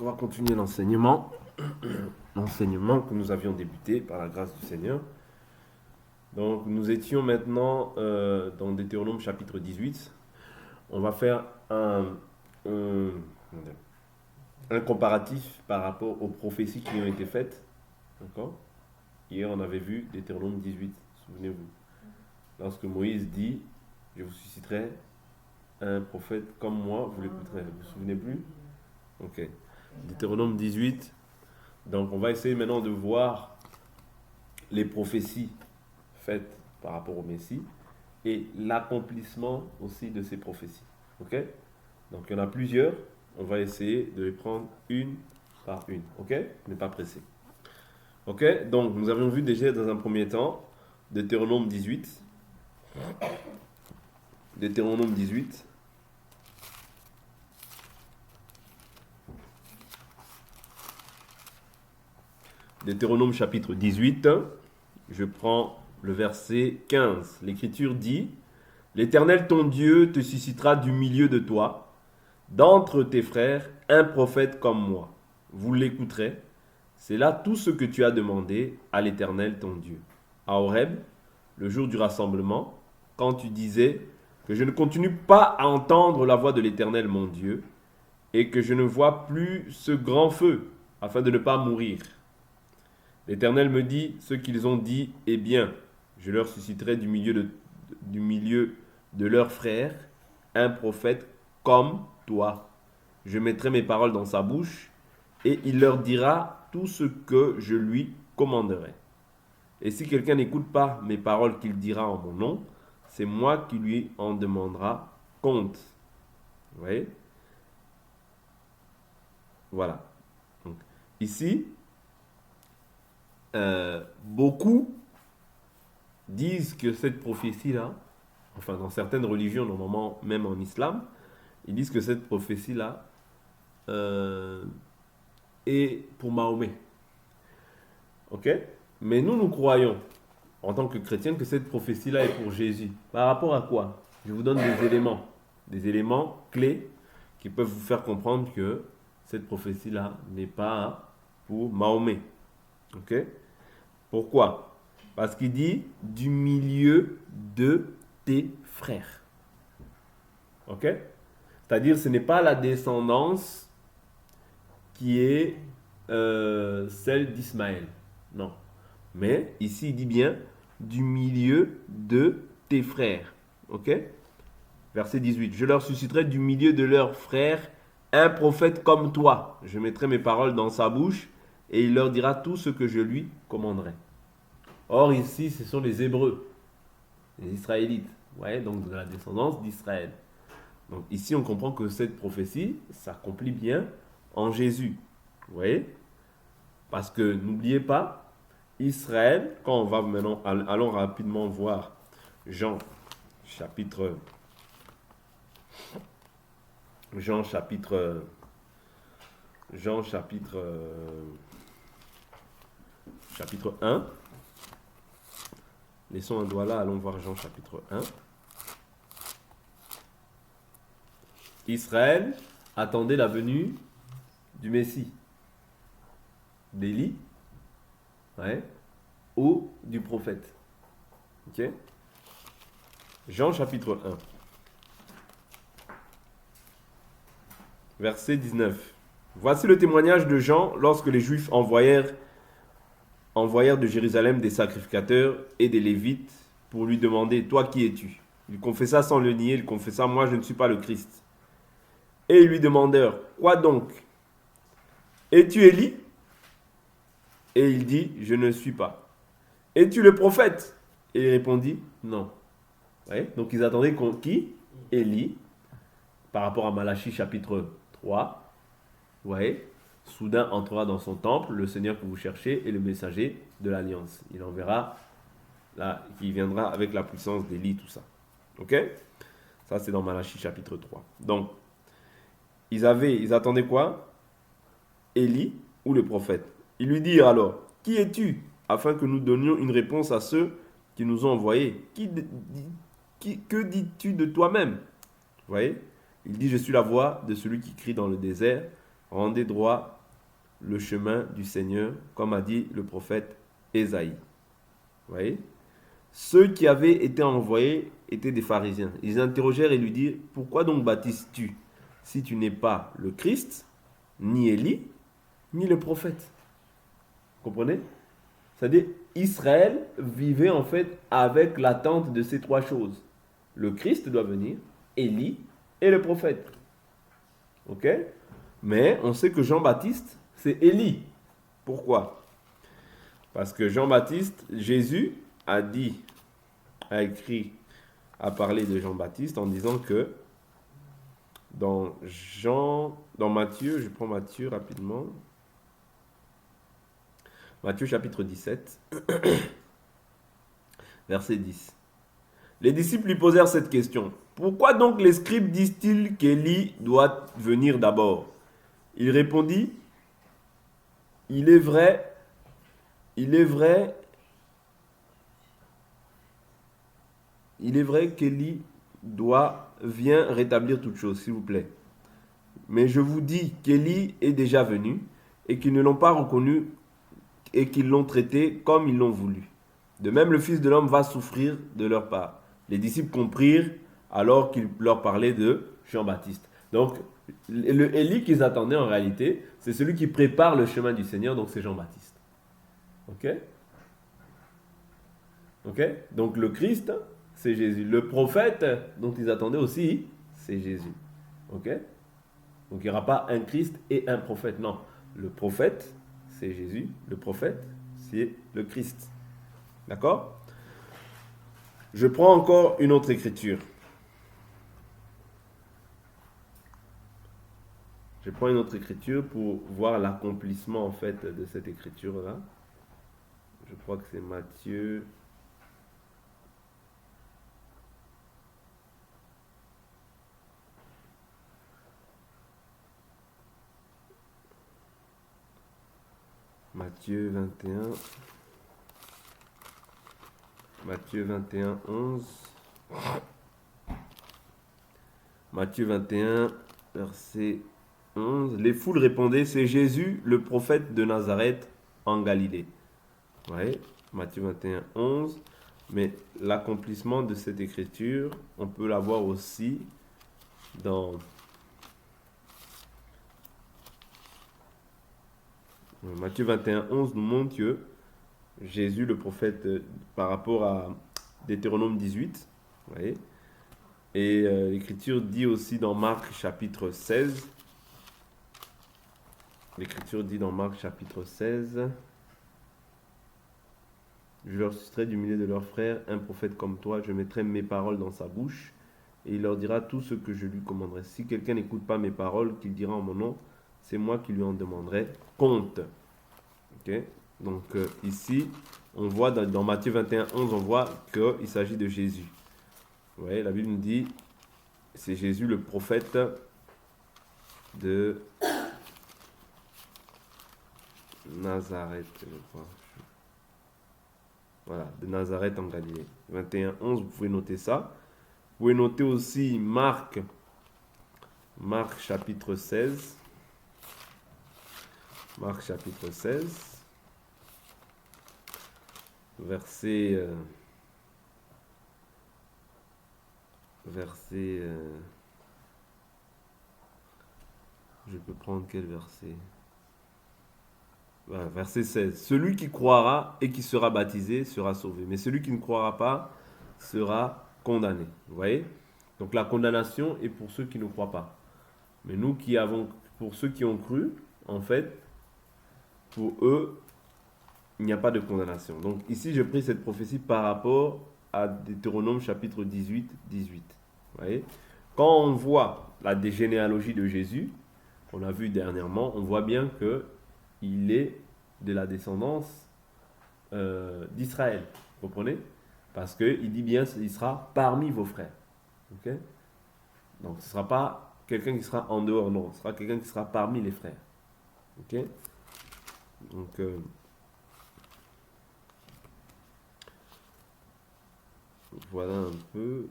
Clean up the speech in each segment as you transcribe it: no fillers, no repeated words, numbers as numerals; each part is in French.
on va continuer l'enseignement. L'enseignement que nous avions débuté par la grâce du Seigneur. Donc, nous étions maintenant dans Deutéronome chapitre 18. On va faire un, un comparatif par rapport aux prophéties qui ont été faites. D'accord? Hier, on avait vu Deutéronome 18, souvenez-vous. Lorsque Moïse dit, je vous susciterai un prophète comme moi, vous l'écouterez. Vous vous souvenez plus? Ok. Deutéronome 18. Donc, on va essayer maintenant de voir les prophéties faites par rapport au Messie et l'accomplissement aussi de ces prophéties. Ok? Donc, il y en a plusieurs. On va essayer de les prendre une par une. Ok? Ne pas pressé. Ok? Donc, nous avions vu déjà dans un premier temps Deutéronome 18. Deutéronome 18. Deutéronome chapitre 18. Je prends le verset 15. L'Écriture dit: L'Éternel ton Dieu te suscitera du milieu de toi, d'entre tes frères, un prophète comme moi. Vous l'écouterez. C'est là tout ce que tu as demandé à l'Éternel ton Dieu. À Horeb, le jour du rassemblement, quand tu disais que je ne continue pas à entendre la voix de l'Éternel mon Dieu, et que je ne vois plus ce grand feu, afin de ne pas mourir. L'Éternel me dit: ce qu'ils ont dit est bien. Je leur susciterai du milieu de leurs frères un prophète comme toi. Je mettrai mes paroles dans sa bouche et il leur dira tout ce que je lui commanderai. Et si quelqu'un n'écoute pas mes paroles qu'il dira en mon nom, c'est moi qui lui en demandera compte. Vous voyez? Voilà. Donc, ici, beaucoup disent que cette prophétie-là, enfin dans certaines religions, normalement même en islam, ils disent que cette prophétie-là est pour Mahomet. Ok? Mais nous croyons, en tant que chrétiens, que cette prophétie-là est pour Jésus. Par rapport à quoi? Je vous donne des éléments clés qui peuvent vous faire comprendre que cette prophétie-là n'est pas pour Mahomet. Ok? Pourquoi? Parce qu'il dit du milieu de tes frères. Ok? C'est-à-dire, ce n'est pas la descendance qui est celle d'Ismaël. Non. Mais ici, il dit bien du milieu de tes frères. Ok? Verset 18. Je leur susciterai du milieu de leurs frères un prophète comme toi. Je mettrai mes paroles dans sa bouche et il leur dira tout ce que je lui commanderai. Or, ici, ce sont les Hébreux, les Israélites. Ouais, donc de la descendance d'Israël. Donc ici, on comprend que cette prophétie s'accomplit bien en Jésus. Vous voyez? Parce que n'oubliez pas, Israël, quand on va maintenant, allons rapidement voir Jean chapitre 1. Laissons un doigt là, allons voir Jean chapitre 1. Israël attendait la venue du Messie, d'Élie, ouais, ou du prophète. Ok? Jean chapitre 1. Verset 19. Voici le témoignage de Jean lorsque les Juifs envoyèrent de Jérusalem des sacrificateurs et des Lévites pour lui demander: toi qui es-tu? Il confessa sans le nier, il confessa: moi je ne suis pas le Christ. Et ils lui demandèrent: quoi donc? Es-tu Élie? Et il dit: je ne suis pas. Es-tu le prophète? Et il répondit: non. Ouais, donc ils attendaient qui? Élie, par rapport à Malachie chapitre 3. Ouais. Soudain entrera dans son temple le Seigneur que vous cherchez et le messager de l'alliance. Il enverra, là, qui viendra avec la puissance d'Élie, tout ça. Ok? Ça, c'est dans Malachie chapitre 3. Donc, ils attendaient quoi? Élie ou le prophète. Ils lui dirent alors: qui es-tu? Afin que nous donnions une réponse à ceux qui nous ont envoyés. Que dis-tu de toi-même? Vous voyez? Il dit: je suis la voix de celui qui crie dans le désert. rendez droit le chemin du Seigneur, comme a dit le prophète Ésaïe. Vous voyez? Ceux qui avaient été envoyés étaient des pharisiens. Ils interrogèrent et lui dirent, pourquoi donc baptises-tu si tu n'es pas le Christ, ni Élie, ni le prophète? Vous comprenez? C'est-à-dire, Israël vivait en fait avec l'attente de ces trois choses. Le Christ doit venir, Élie et le prophète. Ok? Mais on sait que Jean-Baptiste, c'est Élie. Pourquoi? Parce que Jean-Baptiste, Jésus a écrit, a parlé de Jean-Baptiste en disant que dans Matthieu, je prends Matthieu rapidement. Matthieu chapitre 17, verset 10. Les disciples lui posèrent cette question. Pourquoi donc les scribes disent-ils qu'Élie doit venir d'abord? Il répondit, il est vrai qu'Élie vient rétablir toute chose, s'il vous plaît. Mais je vous dis qu'Élie est déjà venu et qu'ils ne l'ont pas reconnu et qu'ils l'ont traité comme ils l'ont voulu. De même, le Fils de l'homme va souffrir de leur part. Les disciples comprirent alors qu'il leur parlait de Jean-Baptiste. Donc, le Élie qu'ils attendaient en réalité, c'est celui qui prépare le chemin du Seigneur, donc c'est Jean-Baptiste. Ok? Ok? Donc le Christ, c'est Jésus. Le prophète dont ils attendaient aussi, c'est Jésus. Ok? Donc il n'y aura pas un Christ et un prophète. Non. Le prophète, c'est Jésus. Le prophète, c'est le Christ. D'accord? Je prends encore une autre écriture. Je prends une autre écriture pour voir l'accomplissement en fait de cette écriture-là. Je crois que c'est Matthieu. Matthieu 21. Matthieu 21, 11. Matthieu 21, verset 11. Les foules répondaient, c'est Jésus, le prophète de Nazareth en Galilée. Vous voyez, Matthieu 21, 11. Mais l'accomplissement de cette écriture, on peut la voir aussi dans Matthieu 21, 11 nous montre que Jésus, le prophète, par rapport à Deutéronome 18, vous voyez, et l'écriture dit aussi dans Marc chapitre 16, l'écriture dit dans Marc chapitre 16, je leur susciterai du milieu de leurs frères un prophète comme toi, je mettrai mes paroles dans sa bouche, et il leur dira tout ce que je lui commanderai. Si quelqu'un n'écoute pas mes paroles, qu'il dira en mon nom, c'est moi qui lui en demanderai compte. Ok? Donc ici, on voit dans Matthieu 21, 11, on voit qu'il s'agit de Jésus. Vous voyez, la Bible nous dit, c'est Jésus le prophète de Nazareth, je crois. Voilà, de Nazareth en Galilée. 21, 11, vous pouvez noter ça. Vous pouvez noter aussi Marc chapitre 16. Marc chapitre 16. Verset je peux prendre quel verset? Voilà, verset 16. Celui qui croira et qui sera baptisé sera sauvé, mais celui qui ne croira pas sera condamné. Vous voyez? Donc la condamnation est pour ceux qui ne croient pas. Mais nous pour ceux qui ont cru, en fait, pour eux, il n'y a pas de condamnation. Donc ici, je pris cette prophétie par rapport à Deutéronome chapitre 18, 18. Vous voyez? Quand on voit la généalogie de Jésus, qu'on a vu dernièrement, on voit bien qu'il est de la descendance d'Israël. Vous comprenez? Parce qu'il dit bien il sera parmi vos frères. Okay? Donc ce ne sera pas quelqu'un qui sera en dehors, non. Ce sera quelqu'un qui sera parmi les frères. Ok? Donc voilà un peu.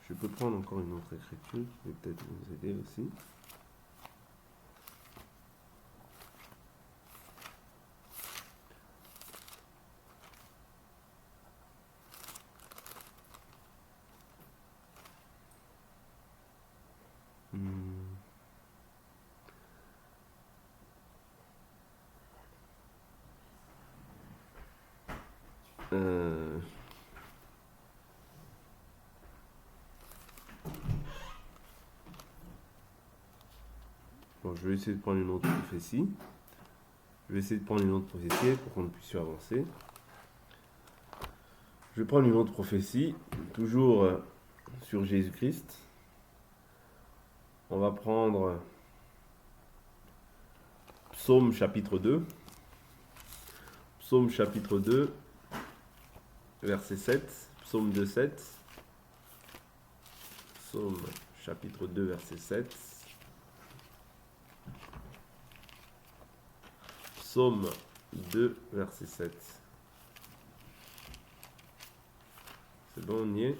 Je peux prendre encore une autre écriture qui va peut-être vous aider aussi. Euh, Bon, je vais essayer de prendre une autre prophétie. Je vais essayer de prendre une autre prophétie pour qu'on puisse avancer. Je vais prendre une autre prophétie, toujours sur Jésus-Christ. On va prendre Psaume chapitre 2. Psaume chapitre 2, verset 7. Psaume 2, 7. Psaume chapitre 2, verset 7. Psaume 2, verset 7. C'est bon, on y est.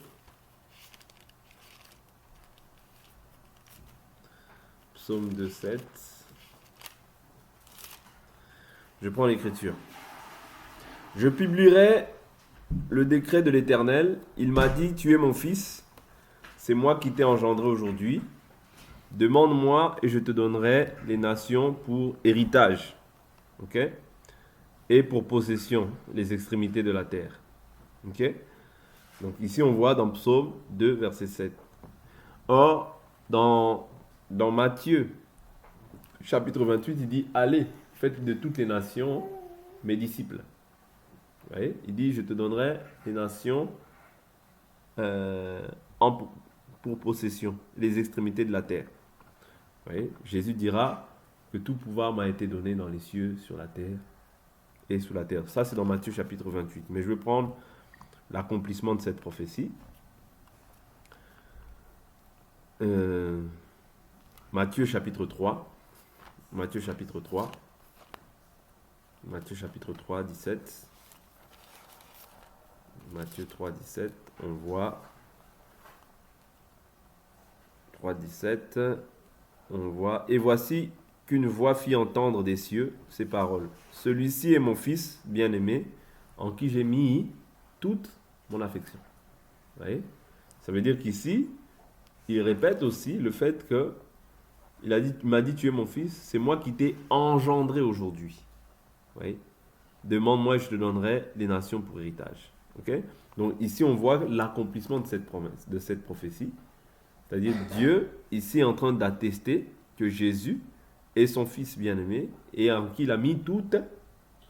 Psaume 2, 7. Je prends l'écriture. Je publierai le décret de l'Éternel. Il m'a dit, tu es mon fils, c'est moi qui t'ai engendré aujourd'hui. Demande-moi et je te donnerai les nations pour héritage. Ok? Et pour possession, les extrémités de la terre. Ok? Donc ici on voit dans Psaume 2, verset 7. Or, dans Matthieu, chapitre 28, il dit, allez, faites de toutes les nations mes disciples. Vous voyez? Il dit, je te donnerai les nations pour possession, les extrémités de la terre. Vous voyez? Jésus dira que tout pouvoir m'a été donné dans les cieux, sur la terre et sous la terre. Ça, c'est dans Matthieu chapitre 28. Mais je vais prendre l'accomplissement de cette prophétie. Matthieu chapitre 3. Matthieu chapitre 3. Matthieu chapitre 3, 17. Matthieu 3, 17. On voit 3, 17. On voit, et voici qu'une voix fit entendre des cieux ces paroles. Celui-ci est mon fils bien-aimé, en qui j'ai mis toute mon affection. Vous voyez? Ça veut dire qu'ici, il répète aussi le fait que il m'a dit, tu es mon fils, c'est moi qui t'ai engendré aujourd'hui. Vous voyez? Demande-moi et je te donnerai les nations pour héritage. Ok? Donc ici, on voit l'accomplissement de cette promesse, de cette prophétie. C'est-à-dire Dieu, ici, est en train d'attester que Jésus est son fils bien-aimé et en qui il a mis toute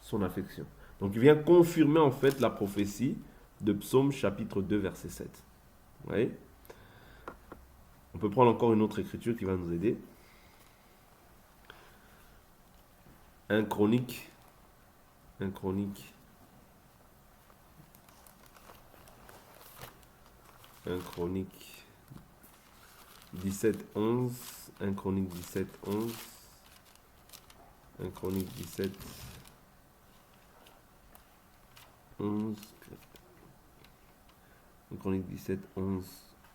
son affection. Donc il vient confirmer en fait la prophétie de Psaume chapitre 2, verset 7. Vous voyez? On peut prendre encore une autre écriture qui va nous aider. 1 Chronique. 1 Chronique. 1 Chronique 17, 11. 1 Chronique 17, 11. 1 Chronique 17, 11. 1 Chronique 17, 11.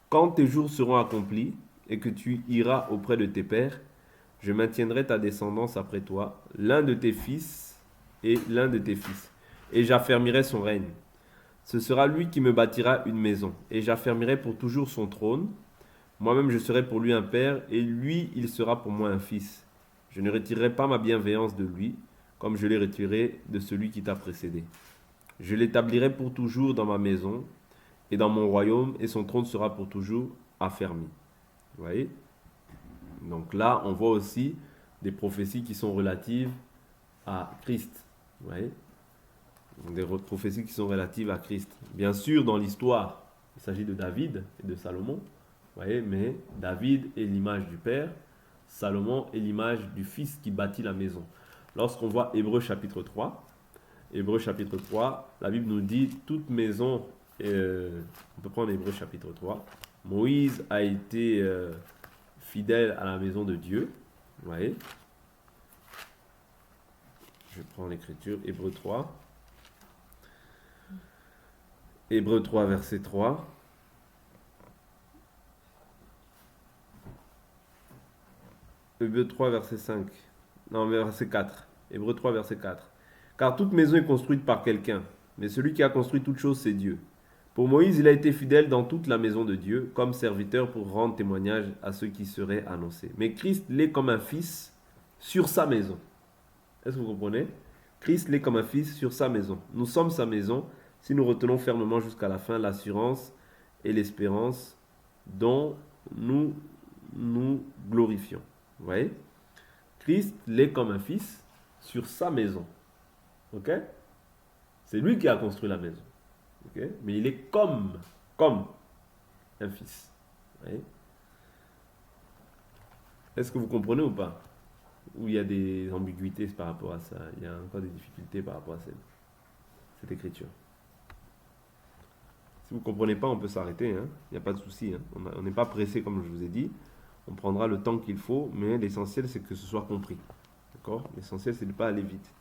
Quand tes jours seront accomplis et que tu iras auprès de tes pères, je maintiendrai ta descendance après toi, l'un de tes fils et l'un de tes fils, et j'affermirai son règne. Ce sera lui qui me bâtira une maison, et j'affermirai pour toujours son trône. Moi-même je serai pour lui un père, et lui il sera pour moi un fils. Je ne retirerai pas ma bienveillance de lui, comme je l'ai retiré de celui qui t'a précédé. Je l'établirai pour toujours dans ma maison, et dans mon royaume, et son trône sera pour toujours affermi. Vous voyez? Donc là, on voit aussi des prophéties qui sont relatives à Christ. Vous voyez? Des prophéties qui sont relatives à Christ. Bien sûr, dans l'histoire, il s'agit de David et de Salomon. Vous voyez? Mais David est l'image du Père. Salomon est l'image du Fils qui bâtit la maison. Lorsqu'on voit Hébreux chapitre 3, la Bible nous dit toute maison, on peut prendre Hébreux chapitre 3, Moïse a été fidèle à la maison de Dieu. Vous voyez? Je prends l'écriture, Hébreux 3. Hébreux 3, verset 3. Hébreux 3, verset 5. Non, verset 4. Hébreux 3, verset 4. Car toute maison est construite par quelqu'un, mais celui qui a construit toute chose, c'est Dieu. Pour Moïse, il a été fidèle dans toute la maison de Dieu, comme serviteur pour rendre témoignage à ceux qui seraient annoncés. Mais Christ l'est comme un fils sur sa maison. Est-ce que vous comprenez? Christ l'est comme un fils sur sa maison. Nous sommes sa maison si nous retenons fermement jusqu'à la fin l'assurance et l'espérance dont nous nous glorifions. Vous voyez? Christ l'est comme un fils sur sa maison. Ok? C'est lui qui a construit la maison. Ok? Mais il est comme un fils. Vous voyez? Est-ce que vous comprenez ou pas? Ou il y a des ambiguïtés par rapport à ça? Il y a encore des difficultés par rapport à cette écriture. Si vous ne comprenez pas, on peut s'arrêter. Hein? Il n'y a pas de souci. Hein? On n'est pas pressé comme je vous ai dit. On prendra le temps qu'il faut, mais l'essentiel c'est que ce soit compris. D'accord? L'essentiel c'est de ne pas aller vite.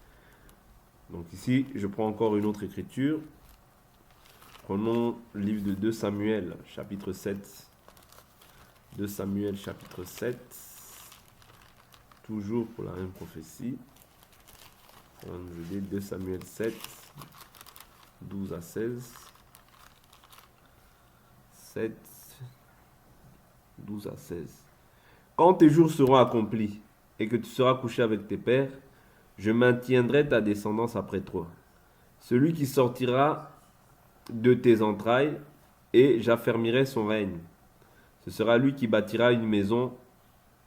Donc ici, je prends encore une autre écriture. Prenons le livre de 2 Samuel, chapitre 7. 2 Samuel, chapitre 7. Toujours pour la même prophétie. Ça va nous aider. 2 Samuel 7, 12 à 16. 7, 12 à 16. Quand tes jours seront accomplis et que tu seras couché avec tes pères, je maintiendrai ta descendance après toi. Celui qui sortira de tes entrailles, et j'affermirai son règne. Ce sera lui qui bâtira une maison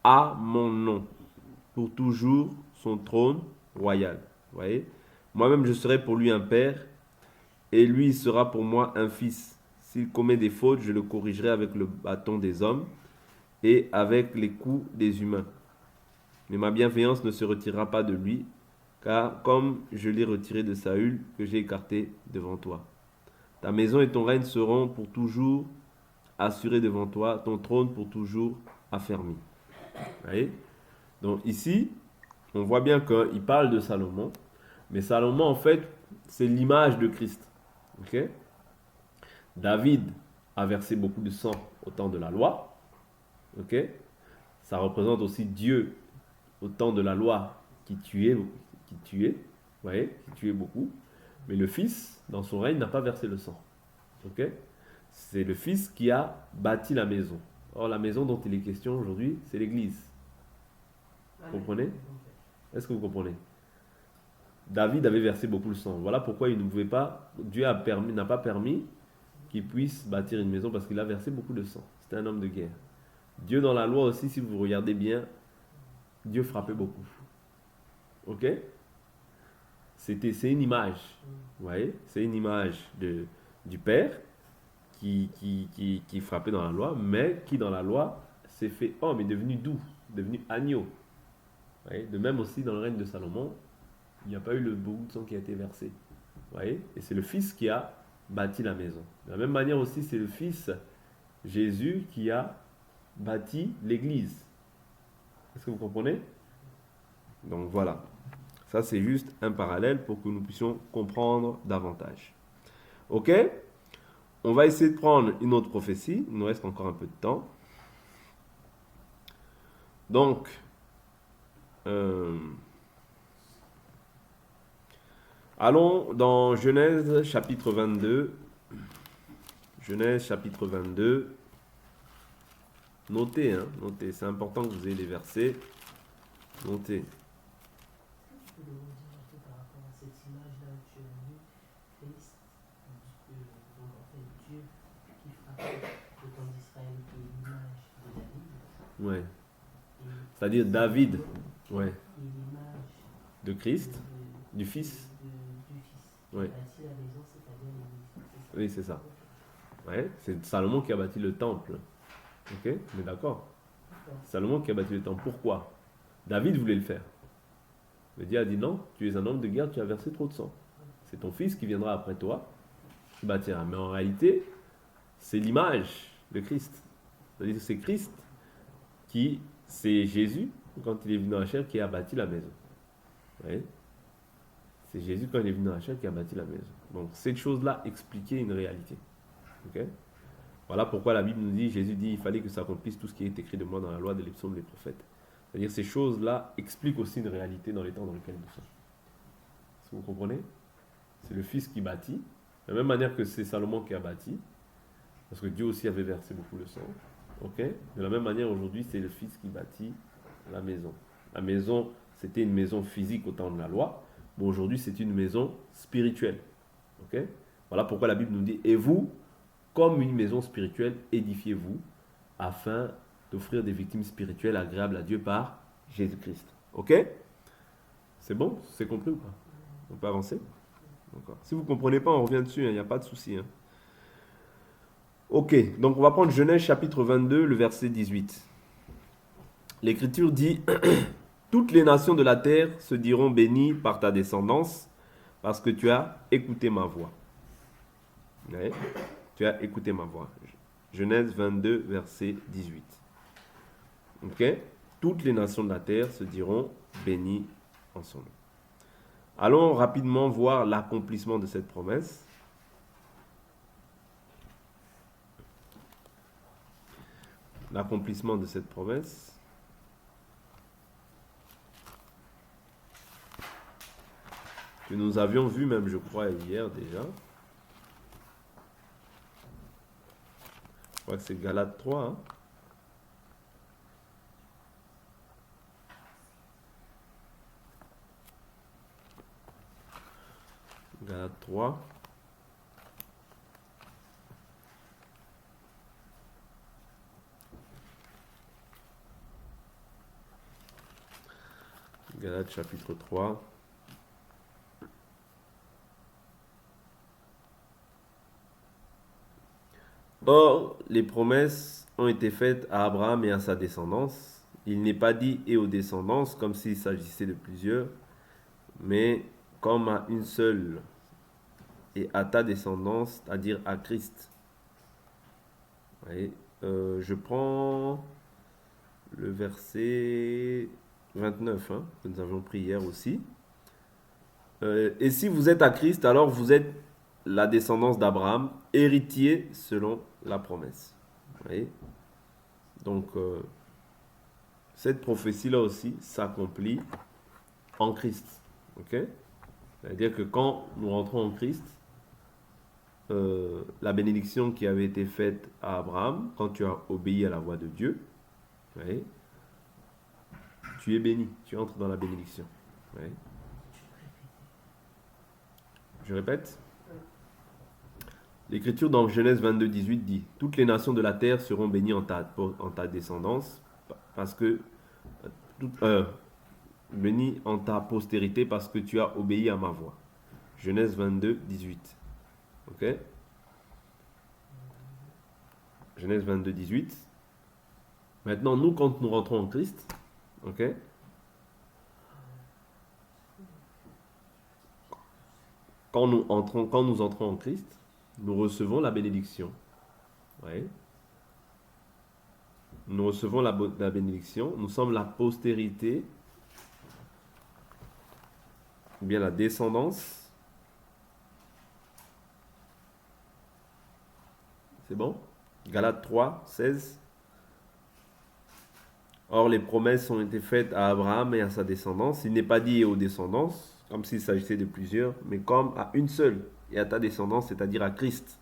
à mon nom, pour toujours son trône royal. Vous voyez? Moi-même, je serai pour lui un père, et lui sera pour moi un fils. S'il commet des fautes, je le corrigerai avec le bâton des hommes et avec les coups des humains. Mais ma bienveillance ne se retirera pas de lui, car comme je l'ai retiré de Saül, que j'ai écarté devant toi. Ta maison et ton règne seront pour toujours assurés devant toi, ton trône pour toujours affermi. Vous voyez? Donc ici, on voit bien qu'il parle de Salomon, mais Salomon, en fait, c'est l'image de Christ. Okay? David a versé beaucoup de sang au temps de la loi. Okay? Ça représente aussi Dieu au temps de la loi qui tuait, vous voyez, qui tuait beaucoup. Mais le Fils, dans son règne, n'a pas versé le sang. Okay? C'est le Fils qui a bâti la maison. Or, la maison dont il est question aujourd'hui, c'est l'Église. Vous comprenez? Est-ce que vous comprenez? David avait versé beaucoup de sang. Voilà pourquoi il ne pouvait pas, Dieu n'a pas permis qu'il puisse bâtir une maison parce qu'il a versé beaucoup de sang. C'était un homme de guerre. Dieu dans la loi aussi, si vous regardez bien, Dieu frappait beaucoup. Ok? C'est une image. Vous voyez? C'est une image du Père qui frappait dans la loi, mais qui dans la loi s'est fait homme, est devenu doux, devenu agneau. Vous voyez? De même aussi dans le règne de Salomon, il n'y a pas eu beaucoup de sang qui a été versé. Vous voyez? Et c'est le Fils qui a bâti la maison. De la même manière aussi, c'est le Fils Jésus qui a bâti l'Église. Est-ce que vous comprenez? Donc voilà. Ça, c'est juste un parallèle pour que nous puissions comprendre davantage. Ok? On va essayer de prendre une autre prophétie. Il nous reste encore un peu de temps. Donc, allons dans Genèse chapitre 22. Genèse chapitre 22. Notez, hein, notez. C'est important que vous ayez les versets. Notez. Par rapport à cette image-là que tu as mis, Christ, donc en fait Dieu qui frappait le temps d'Israël, qui est l'image de David. Ouais. C'est-à-dire David, ouais. Et l'image de Christ, du Fils. Du Fils. Ouais. Qui a bâti la maison, c'est-à-dire l'Église. Oui, c'est ça. Ouais. C'est Salomon qui a bâti le temple. Ok? Mais d'accord. Salomon qui a bâti le temple. Pourquoi? David voulait le faire. Mais Dieu a dit non, tu es un homme de guerre, tu as versé trop de sang. C'est ton fils qui viendra après toi, qui bâtira. Mais en réalité, c'est l'image de Christ. C'est-à-dire que c'est Christ c'est Jésus, quand il est venu dans la chair, qui a bâti la maison. Vous voyez? C'est Jésus, quand il est venu dans la chair, qui a bâti la maison. Donc, cette chose-là expliquait une réalité. Ok? Voilà pourquoi la Bible nous dit, Jésus dit, il fallait que s'accomplisse tout ce qui est écrit de moi dans la loi, de les psaumes, des prophètes. C'est-à-dire ces choses-là expliquent aussi une réalité dans les temps dans lesquels nous sommes. Est-ce que vous comprenez? C'est le Fils qui bâtit, de la même manière que c'est Salomon qui a bâti, parce que Dieu aussi avait versé beaucoup le sang. Ok? De la même manière, aujourd'hui, c'est le Fils qui bâtit la maison. La maison, c'était une maison physique au temps de la loi, mais aujourd'hui, c'est une maison spirituelle. Ok? Voilà pourquoi la Bible nous dit, et vous, comme une maison spirituelle, édifiez-vous, afin d'offrir des victimes spirituelles agréables à Dieu par Jésus-Christ. Ok? C'est bon? C'est compris ou pas? On peut avancer? D'accord. Si vous ne comprenez pas, on revient dessus, il n'y a pas de souci. Ok, donc on va prendre Genèse chapitre 22, le verset 18. L'Écriture dit, toutes les nations de la terre se diront bénies par ta descendance, parce que tu as écouté ma voix. Ouais, tu as écouté ma voix. Genèse 22, verset 18. Ok? Toutes les nations de la terre se diront bénies en son nom. Allons rapidement voir l'accomplissement de cette promesse. L'accomplissement de cette promesse. Que nous avions vu même, je crois, hier déjà. Je crois que c'est Galates 3. Hein? Galates 3. Galates chapitre 3. Or, les promesses ont été faites à Abraham et à sa descendance. Il n'est pas dit et aux descendances, comme s'il s'agissait de plusieurs, mais comme à une seule, et à ta descendance, c'est-à-dire à Christ. Voyez, je prends le verset 29, hein, que nous avions pris hier aussi. Et si vous êtes à Christ, alors vous êtes la descendance d'Abraham, héritier selon la promesse. Vous voyez? Donc, cette prophétie-là aussi s'accomplit en Christ. Ok? C'est-à-dire que quand nous rentrons en Christ, la bénédiction qui avait été faite à Abraham, quand tu as obéi à la voix de Dieu, vous voyez, tu es béni, tu entres dans la bénédiction. Vous voyez? Je répète. L'Écriture dans Genèse 22, 18 dit, toutes les nations de la terre seront bénies en ta descendance, parce que bénies en ta postérité, parce que tu as obéi à ma voix. Genèse 22, 18. Ok? Genèse 22, 18. Maintenant, nous, quand nous rentrons en Christ, ok? Quand nous entrons en Christ, nous recevons la bénédiction. Ouais. Nous recevons la bénédiction. Nous sommes la postérité, ou bien la descendance. C'est bon? Galates 3, 16. Or, les promesses ont été faites à Abraham et à sa descendance. Il n'est pas dit aux descendances, comme s'il s'agissait de plusieurs, mais comme à une seule, et à ta descendance, c'est-à-dire à Christ.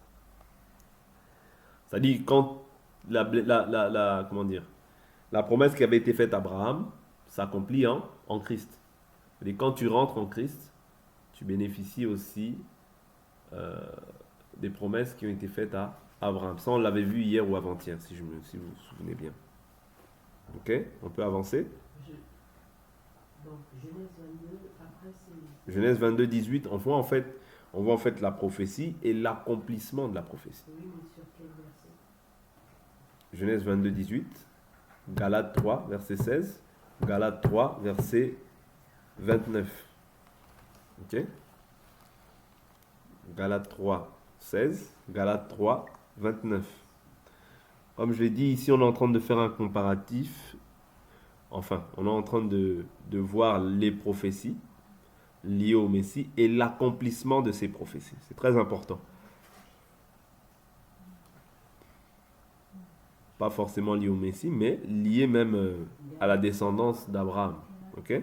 C'est-à-dire quand comment dire, la promesse qui avait été faite à Abraham s'accomplit en Christ. Et quand tu rentres en Christ, tu bénéficies aussi des promesses qui ont été faites à Abraham. Ça, on l'avait vu hier ou avant-hier, si vous vous souvenez bien. Ok, on peut avancer. Donc, Genèse 22, après c'est... Genèse 22, 18, on voit en fait la prophétie et l'accomplissement de la prophétie. Oui, mais sur quel verset? Genèse 22, 18, Galates 3, verset 16, Galates 3, verset 29. Ok? Galates 3, 16, Galates 3, 29. Comme je l'ai dit, ici on est en train de faire un comparatif. Enfin, on est en train de voir les prophéties liées au Messie et l'accomplissement de ces prophéties. C'est très important. pas forcément lié au Messie, mais lié même à la descendance d'Abraham. Ok?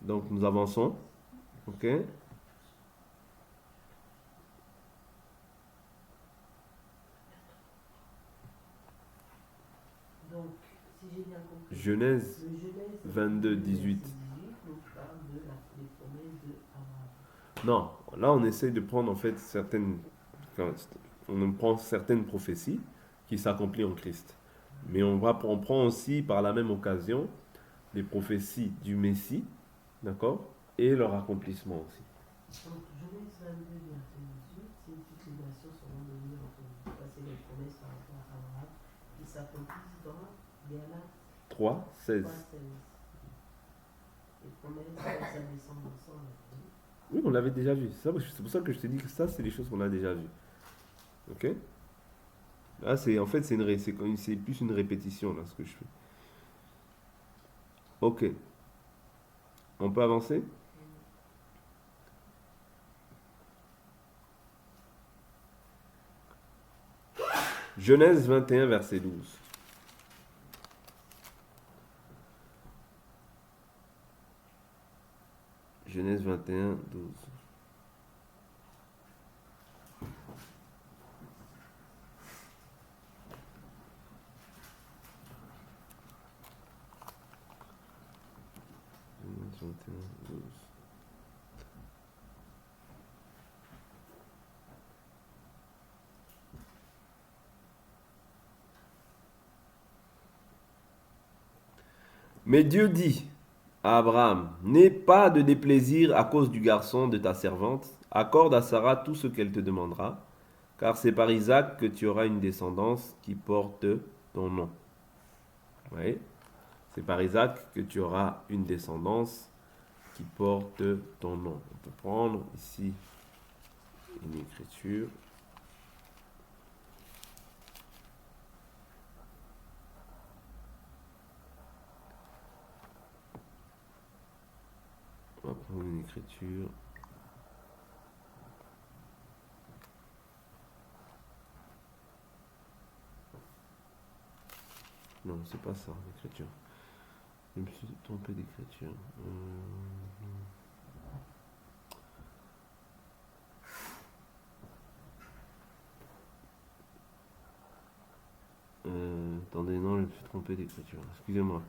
Donc nous avançons. Ok? Donc, si j'ai bien compris, Genèse le Genèse 22, 18. nous parle des promesses de Abraham. Non, là on essaie de prendre en fait on prend certaines prophéties qui s'accomplissent en Christ. Mais on prend aussi par la même occasion les prophéties du Messie, d'accord, et leur accomplissement aussi. Donc, Genèse 22, verset 18, c'est une toutes les nations seront données entre vous. Ça, c'est les promesses par rapport à Abraham qui s'accomplissent dans Galates 3, 16. 3, 16. Les promesses de sa descendance en la vie. Oui, on l'avait déjà vu. C'est pour ça que je te dis que ça, c'est des choses qu'on a déjà vues. Ok? Là, c'est plus une répétition, là, ce que je fais. Ok. On peut avancer? Genèse 21, verset 12. Genèse 21, 12. Genèse 21, 12. Mais Dieu dit à Abraham, n'aie pas de déplaisir à cause du garçon de ta servante, accorde à Sarah tout ce qu'elle te demandera, car c'est par Isaac que tu auras une descendance qui porte ton nom. Oui, c'est par Isaac que tu auras une descendance qui porte ton nom. On peut prendre ici une écriture. On va prendre une écriture. Non, c'est pas ça, l'écriture. Je me suis trompé d'écriture. Attendez, non, je me suis trompé d'écriture. Excusez-moi.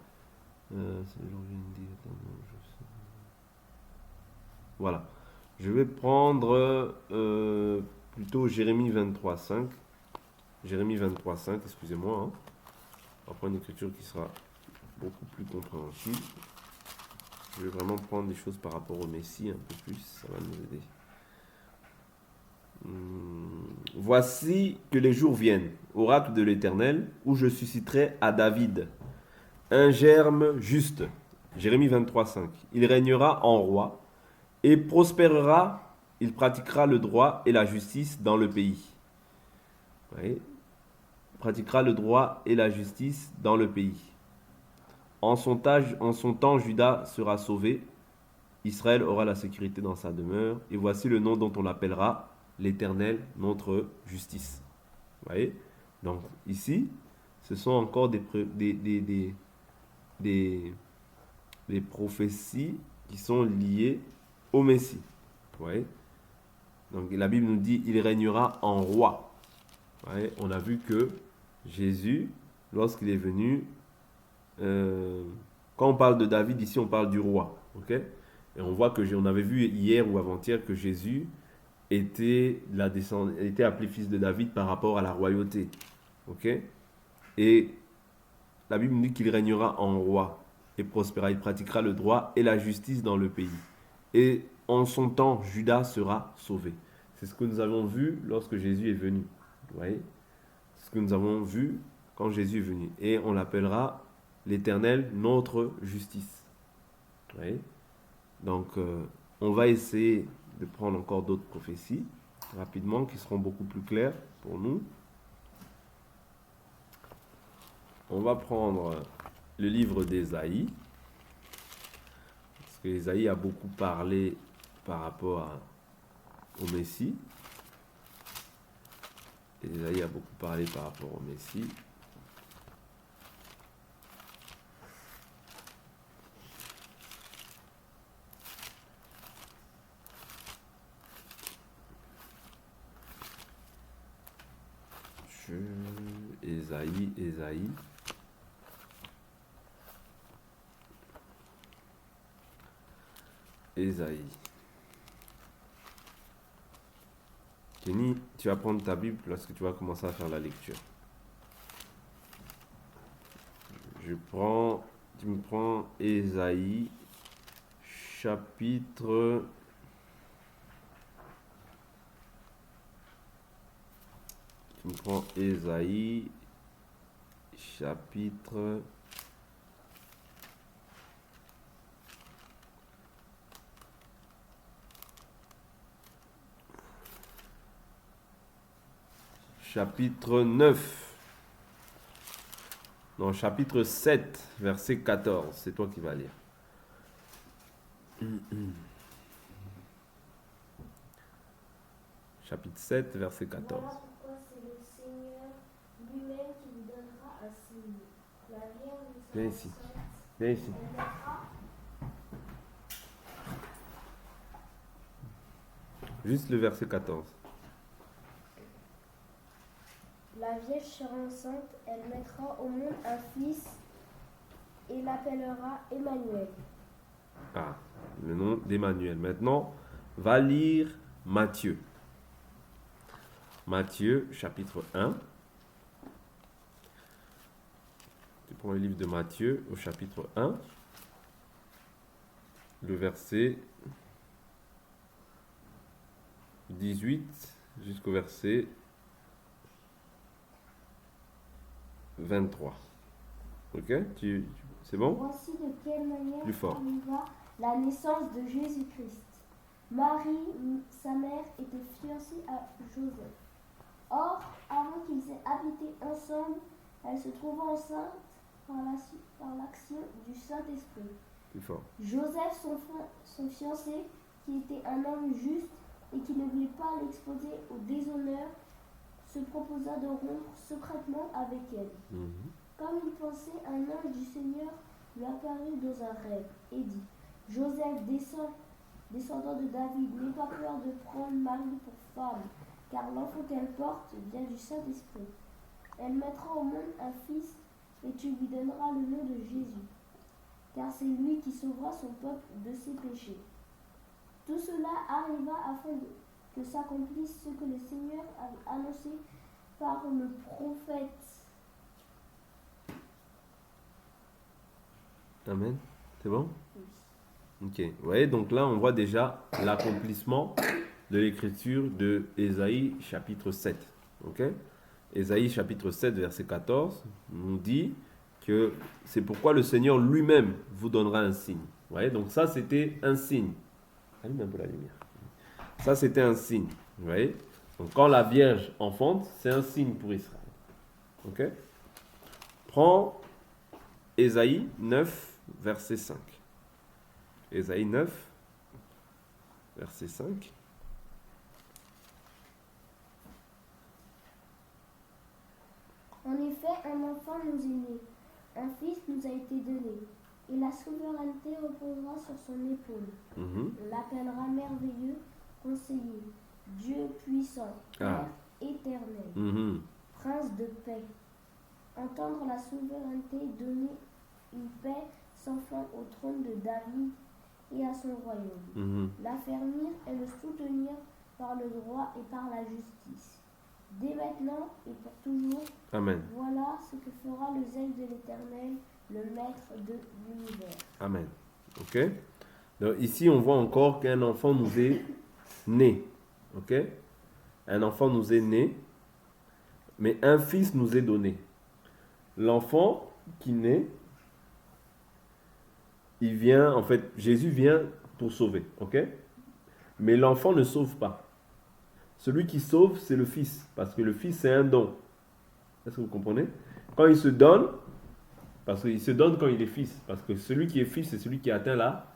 Voilà. Je vais prendre plutôt Jérémie 23.5. Jérémie 23.5, excusez-moi. Hein. On va prendre une écriture qui sera beaucoup plus compréhensible. Je vais vraiment prendre des choses par rapport au Messie un peu plus. Ça va nous aider. Voici que les jours viennent, oracle de l'Éternel, où je susciterai à David un germe juste. Jérémie 23.5. Il régnera en roi et prospérera, il pratiquera le droit et la justice dans le pays. Oui. Pratiquera le droit et la justice dans le pays. En son temps, Juda sera sauvé, Israël aura la sécurité dans sa demeure, et voici le nom dont on l'appellera l'Éternel, notre justice. Vous voyez? Donc ici, ce sont encore des prophéties qui sont liées au Messie. Vous voyez? Donc la Bible nous dit il régnera en roi. Vous voyez? On a vu que Jésus, lorsqu'il est venu, quand on parle de David, ici on parle du roi. Okay? Et on voit que on avait vu hier ou avant-hier que Jésus était appelé fils de David par rapport à la royauté. Okay? Et la Bible nous dit qu'il régnera en roi et prospérera. Il pratiquera le droit et la justice dans le pays. Et en son temps, Juda sera sauvé. C'est ce que nous avons vu lorsque Jésus est venu. Vous voyez? C'est ce que nous avons vu quand Jésus est venu. Et on l'appellera l'Éternel, notre justice. Vous voyez? Donc, on va essayer de prendre encore d'autres prophéties rapidement qui seront beaucoup plus claires pour nous. On va prendre le livre d'Ésaïe, parce que Ésaïe a beaucoup parlé par rapport au Messie. Ésaïe a beaucoup parlé par rapport au Messie. Ésaïe. Kenny, tu vas prendre ta Bible lorsque tu vas commencer à faire la lecture. Tu me prends Ésaïe, chapitre... Tu me prends Ésaïe, chapitre... Chapitre 9. Non, chapitre 7, verset 14. C'est toi qui vas lire. Chapitre 7, verset 14. Voilà pourquoi c'est le Seigneur lui-même qui vous donnera un signe. La Vierge Viens sera ici. enceinte. Viens ici. Elle naîtra. Juste le verset 14. La Vierge sera enceinte, elle mettra au monde un fils et l'appellera Emmanuel. Ah, le nom d'Emmanuel. Maintenant, va lire Matthieu. Matthieu, chapitre 1. Tu prends le livre de Matthieu au chapitre 1. Le verset 18 jusqu'au verset 23. Ok? C'est bon? Voici de quelle manière Plus fort. arriva la naissance de Jésus-Christ. Marie, sa mère, était fiancée à Joseph. Or, avant qu'ils aient habité ensemble, elle se trouva enceinte par l'action du Saint-Esprit. Plus fort. Joseph, son fiancé, qui était un homme juste et qui ne voulait pas l'exposer au déshonneur, se proposa de rompre secrètement avec elle. Mhm. Comme il pensait, un ange du Seigneur lui apparut dans un rêve et dit: Joseph, descendant de David, n'aie pas peur de prendre Marie pour femme, car l'enfant qu'elle porte vient du Saint-Esprit. Elle mettra au monde un fils et tu lui donneras le nom de Jésus, car c'est lui qui sauvera son peuple de ses péchés. Tout cela arriva afin que s'accomplisse ce que le Seigneur avait annoncé par le prophète. Amen. C'est bon? Oui. Ok. Vous voyez, donc là, on voit déjà l'accomplissement de l'écriture de Ésaïe chapitre 7. Ok? Ésaïe chapitre 7, verset 14, nous dit que c'est pourquoi le Seigneur lui-même vous donnera un signe. Vous voyez, donc ça, c'était un signe. Allume un peu la lumière. Ça, c'était un signe. Vous voyez? Donc quand la Vierge enfante, c'est un signe pour Israël. Ok? Prends Ésaïe 9, verset 5. Ésaïe 9, verset 5. En effet, un enfant nous est né, un fils nous a été donné, et la souveraineté reposera sur son épaule. Mhm. On l'appellera merveilleux, conseiller, Dieu puissant, Père éternel, Mhm. prince de paix. Entendre la souveraineté, donner une paix sans fin au trône de David et à son royaume. Mhm. L'affermir et le soutenir par le droit et par la justice. Dès maintenant et pour toujours, Amen. voilà ce que fera le zèle de l'Éternel, le maître de l'univers. Amen. Ok? Donc ici, on voit encore qu'un enfant nous est né. Ok? Un enfant nous est né, mais un fils nous est donné. L'enfant qui naît, il vient, en fait, Jésus vient pour sauver. Ok? Mais l'enfant ne sauve pas. Celui qui sauve, c'est le fils, parce que le fils, c'est un don. Est-ce que vous comprenez? Quand il se donne, parce qu'il se donne quand il est fils, parce que celui qui est fils, c'est celui qui atteint la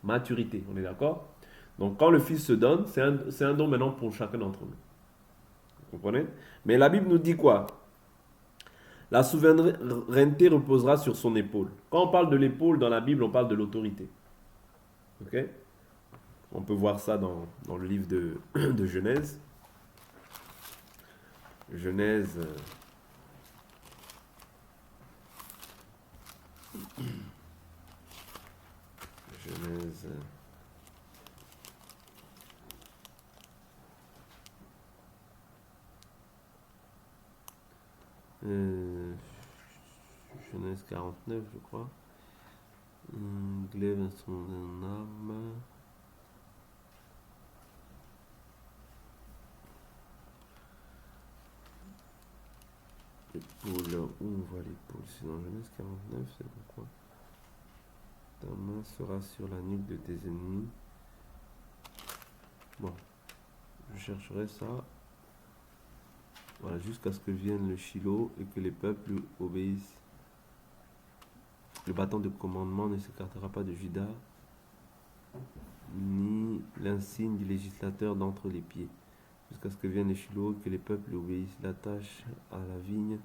maturité. On est d'accord? Donc quand le fils se donne, c'est un don maintenant pour chacun d'entre nous. Vous comprenez? Mais la Bible nous dit quoi? La souveraineté reposera sur son épaule. Quand on parle de l'épaule dans la Bible, on parle de l'autorité. Ok? On peut voir ça dans le livre de Genèse. Genèse. Genèse. Genèse 49, je crois. Glaive son âme. L'épaule, où on voit l'épaule? C'est dans Genèse 49, c'est pourquoi? Ta main sera sur la nuque de tes ennemis. Bon, je chercherai ça. Voilà, jusqu'à ce que vienne le Shiloh et que les peuples lui obéissent. Le bâton de commandement ne s'écartera pas de Juda, ni l'insigne du législateur d'entre les pieds, jusqu'à ce que vienne le Shiloh et que les peuples lui obéissent. L'attache à la vigne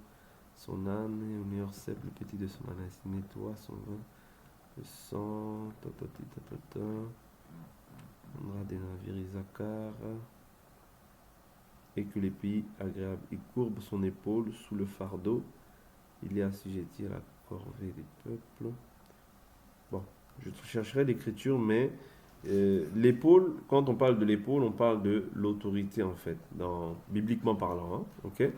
son âne et au meilleur cep le petit de son âne. Nettoie son vin, le sang, prendra des navires Isaacar, et que les pays agréables. Il courbe son épaule sous le fardeau, il est assujetti à la corvée des peuples. Bon, je chercherai l'écriture, mais l'épaule, quand on parle de l'épaule, on parle de l'autorité en fait, bibliquement parlant, hein, ok,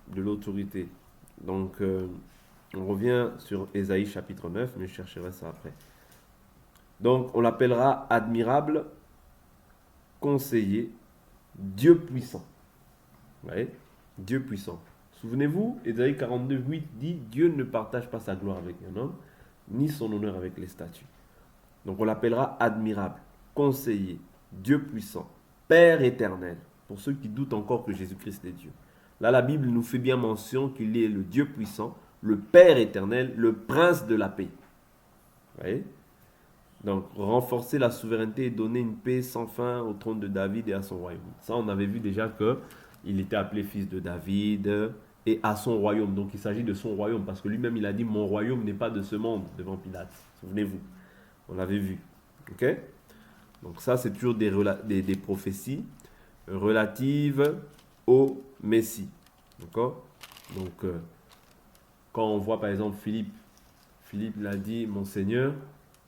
de l'autorité. Donc, on revient sur Ésaïe chapitre 9, mais je chercherai ça après. Donc, on l'appellera admirable, conseiller, Dieu puissant. Vous voyez? Dieu puissant. Souvenez-vous, Ésaïe 42, 8 dit « Dieu ne partage pas sa gloire avec un homme, ni son honneur avec les statues. » Donc on l'appellera admirable, conseiller, Dieu puissant, Père éternel, pour ceux qui doutent encore que Jésus-Christ est Dieu. Là, la Bible nous fait bien mention qu'il est le Dieu puissant, le Père éternel, le Prince de la paix. Vous voyez? Donc, renforcer la souveraineté et donner une paix sans fin au trône de David et à son royaume. Ça, on avait vu déjà qu'il était appelé fils de David et à son royaume. Donc, il s'agit de son royaume parce que lui-même, il a dit « Mon royaume n'est pas de ce monde » devant Pilate. Souvenez-vous, on l'avait vu. Ok? Donc, ça, c'est toujours des prophéties relatives au Messie. D'accord? Donc, quand on voit par exemple Philippe l'a dit « Mon Seigneur »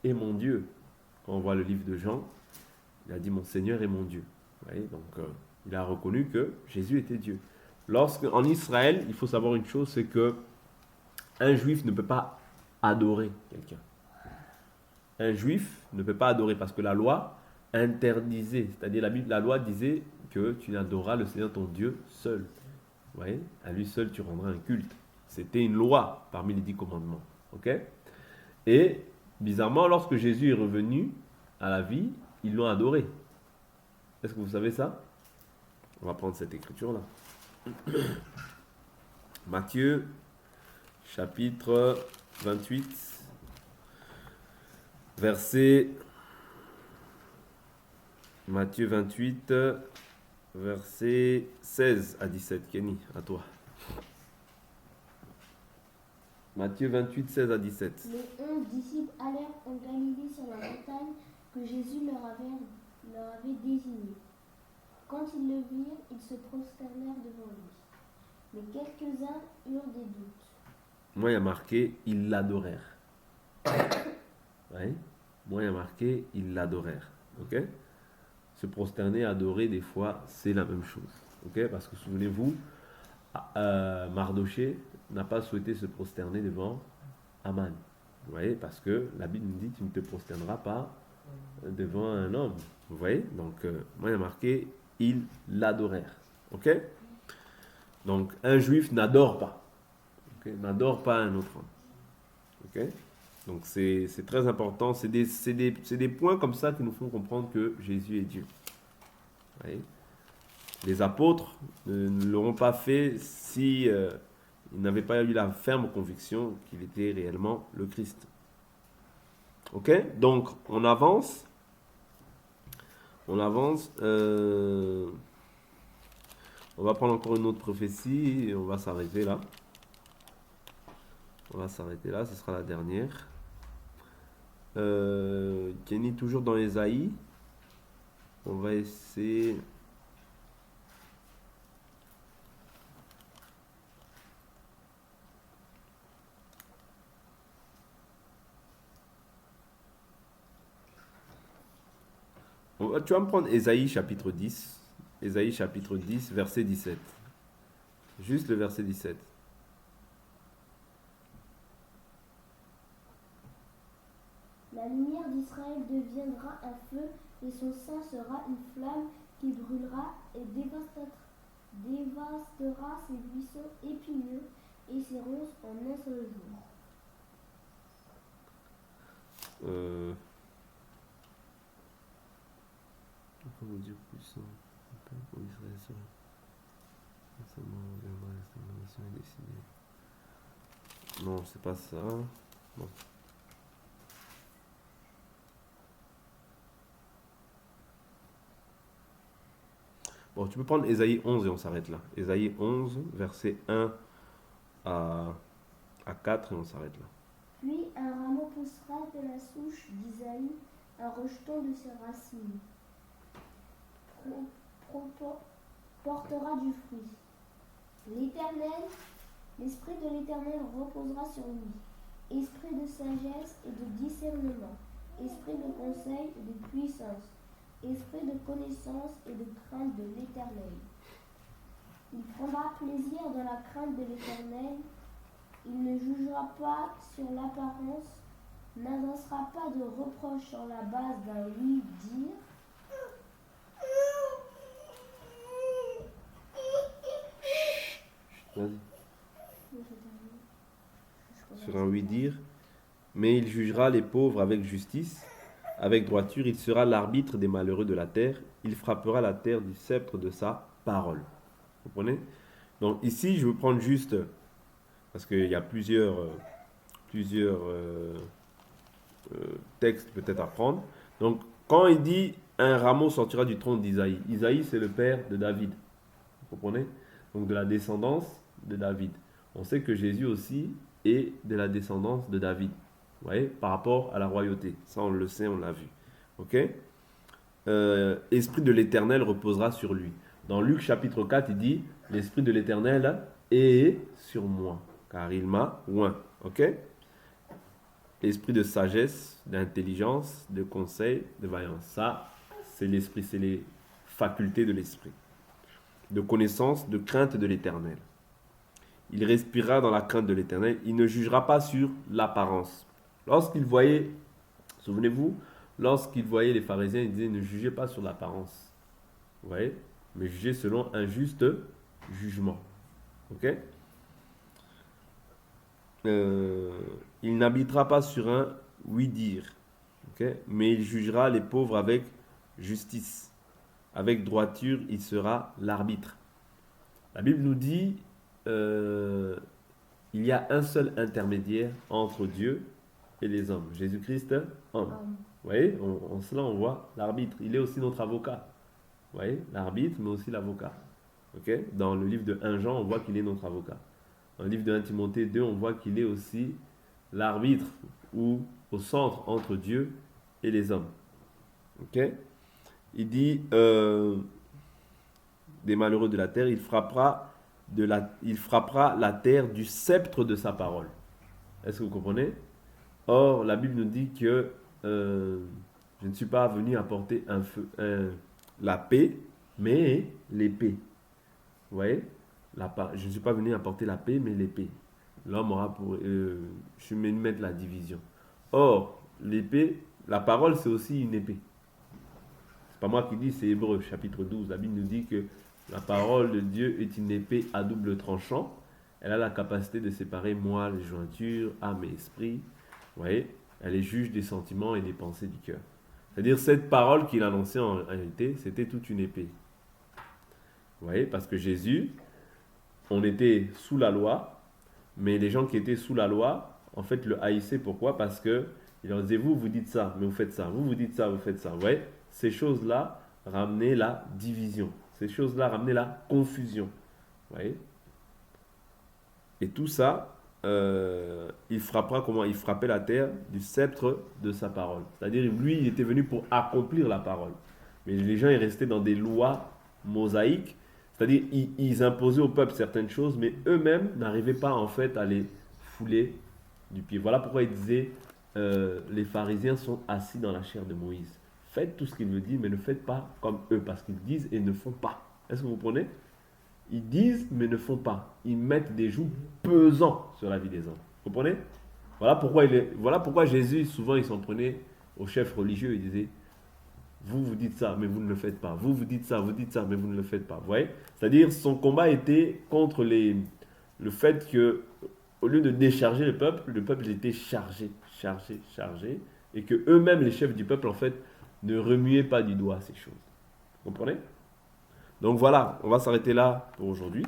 et mon Dieu. Quand on voit le livre de Jean, il a dit mon Seigneur et mon Dieu. Vous voyez, donc il a reconnu que Jésus était Dieu. En Israël, il faut savoir une chose, c'est que un juif ne peut pas adorer quelqu'un. Un juif ne peut pas adorer parce que la loi interdisait, c'est-à-dire la loi disait que tu n'adoreras le Seigneur ton Dieu seul. Vous voyez, à lui seul tu rendras un culte. C'était une loi parmi les 10 commandements. Ok? Et bizarrement, lorsque Jésus est revenu à la vie, ils l'ont adoré. Est-ce que vous savez ça? On va prendre cette écriture-là. Matthieu, chapitre 28, verset... Matthieu 28, verset 16 à 17. Kenny, à toi. Matthieu 28, 16 à 17. Les 11 disciples allèrent en Galilée sur la montagne que Jésus leur avait désignée. Quand ils le virent, ils se prosternèrent devant lui. Mais quelques-uns eurent des doutes. Moi, il y a marqué « ils l'adorèrent ». Ouais. Moi, il y a marqué « ils l'adorèrent ». Ok? Se prosterner, adorer, des fois, c'est la même chose. Ok? Parce que souvenez-vous, Mardoché n'a pas souhaité se prosterner devant Aman. Vous voyez, parce que la Bible nous dit tu ne te prosterneras pas devant un homme. Vous voyez, donc moi il y a marqué ils l'adorèrent. Ok? Donc un juif n'adore pas. Okay? N'adore pas un autre homme. Ok? Donc c'est très important. C'est des points comme ça qui nous font comprendre que Jésus est Dieu. Vous voyez? Les apôtres ne l'auront pas fait si ils n'avaient pas eu la ferme conviction qu'il était réellement le Christ. Ok? Donc, on avance. On On va prendre encore une autre prophétie et on va s'arrêter là. On va s'arrêter là, ce sera la dernière. Kenny, toujours dans Ésaïe. On va essayer. Tu vas me prendre Ésaïe chapitre 10. Ésaïe chapitre 10, verset 17. Juste le verset 17. La lumière d'Israël deviendra un feu et son sein sera une flamme qui brûlera et dévastera ses buissons épineux et ses ronces en un seul jour. Comment dire puissant? Israël sera. Non, c'est pas ça. Bon. Bon, tu peux prendre Ésaïe 11 et on s'arrête là. Ésaïe 11, verset 1 à 4 et on s'arrête là. Puis un rameau poussera de la souche d'Isaïe, un rejeton de ses racines. Portera du fruit. L'esprit de l'Éternel reposera sur lui. Esprit de sagesse et de discernement. Esprit de conseil et de puissance. Esprit de connaissance et de crainte de l'Éternel. Il prendra plaisir dans la crainte de l'Éternel. Il ne jugera pas sur l'apparence, n'adressera pas de reproche sur la base d'un oui-dire. Vas-y. Sur un oui-dire. Mais il jugera les pauvres avec justice. Avec droiture, il sera l'arbitre des malheureux de la terre. Il frappera la terre du sceptre de sa parole. Vous comprenez? Donc ici, je veux prendre juste, parce qu'il y a plusieurs textes peut-être à prendre. Donc, quand il dit un rameau sortira du tronc d'Isaïe, Isaïe c'est le père de David. Vous comprenez? Donc de la descendance de David. On sait que Jésus aussi est de la descendance de David. Vous voyez, par rapport à la royauté. Ça, on le sait, on l'a vu. Ok? Esprit de l'Éternel reposera sur lui. Dans Luc chapitre 4, il dit, l'Esprit de l'Éternel est sur moi, car il m'a oint. Ok? Esprit de sagesse, d'intelligence, de conseil, de vaillance. Ça, c'est l'Esprit, c'est les facultés de l'Esprit. De connaissance, de crainte de l'Éternel. Il respirera dans la crainte de l'Éternel. Il ne jugera pas sur l'apparence. Lorsqu'il voyait, souvenez-vous, lorsqu'il voyait les pharisiens, il disait ne jugez pas sur l'apparence. Vous voyez? Mais jugez selon un juste jugement. Ok? Il n'habitera pas sur un oui-dire. Okay? Mais il jugera les pauvres avec justice. Avec droiture, il sera l'arbitre. La Bible nous dit il y a un seul intermédiaire entre Dieu et les hommes. Jésus-Christ, homme. Vous voyez, en cela, on voit l'arbitre. Il est aussi notre avocat. Vous voyez, l'arbitre, mais aussi l'avocat. Okay? Dans le livre de 1 Jean, on voit qu'il est notre avocat. Dans le livre de 1 Timothée 2, on voit qu'il est aussi l'arbitre ou au centre entre Dieu et les hommes. Ok? Il dit des malheureux de la terre, il frappera la terre du sceptre de sa parole. Est-ce que vous comprenez? Or, la Bible nous dit que je ne suis pas venu apporter la paix, mais l'épée. Vous voyez? Je ne suis pas venu apporter la paix, mais l'épée. L'homme aura pour... je suis venu mettre la division. Or, l'épée, la parole, c'est aussi une épée. C'est pas moi qui dis, c'est Hébreux, chapitre 12. La Bible nous dit que la parole de Dieu est une épée à double tranchant. Elle a la capacité de séparer moelle, jointure, âme et esprit. Vous voyez? Elle est juge des sentiments et des pensées du cœur. C'est-à-dire, cette parole qu'il annonçait en réalité, c'était toute une épée. Vous voyez? Parce que Jésus, on était sous la loi, mais les gens qui étaient sous la loi, en fait, le haïssaient. Pourquoi? Parce que il leur disait, vous dites ça, mais vous faites ça. Vous dites ça, vous faites ça. Vous voyez? Ces choses-là ramenaient la division. Ces choses-là ramenaient la confusion. Vous voyez? Et tout ça, il frappera comment? Il frappait la terre du sceptre de sa parole. C'est-à-dire, lui, il était venu pour accomplir la parole. Mais les gens, ils restaient dans des lois mosaïques. C'est-à-dire, ils imposaient au peuple certaines choses, mais eux-mêmes n'arrivaient pas, en fait, à les fouler du pied. Voilà pourquoi il disait, les pharisiens sont assis dans la chair de Moïse. Faites tout ce qu'il veut dire, mais ne faites pas comme eux, parce qu'ils disent et ne font pas. Est-ce que vous comprenez? Ils disent, mais ne font pas. Ils mettent des jougs pesants sur la vie des hommes. Vous comprenez? Voilà pourquoi Jésus, souvent, il s'en prenait aux chefs religieux. Il disait, vous dites ça, mais vous ne le faites pas. Vous dites ça, mais vous ne le faites pas. Vous voyez? C'est-à-dire, son combat était contre le fait que, au lieu de décharger le peuple était chargé. Et que eux-mêmes, les chefs du peuple, en fait, ne remuaient pas du doigt ces choses. Vous comprenez? Donc voilà, on va s'arrêter là pour aujourd'hui.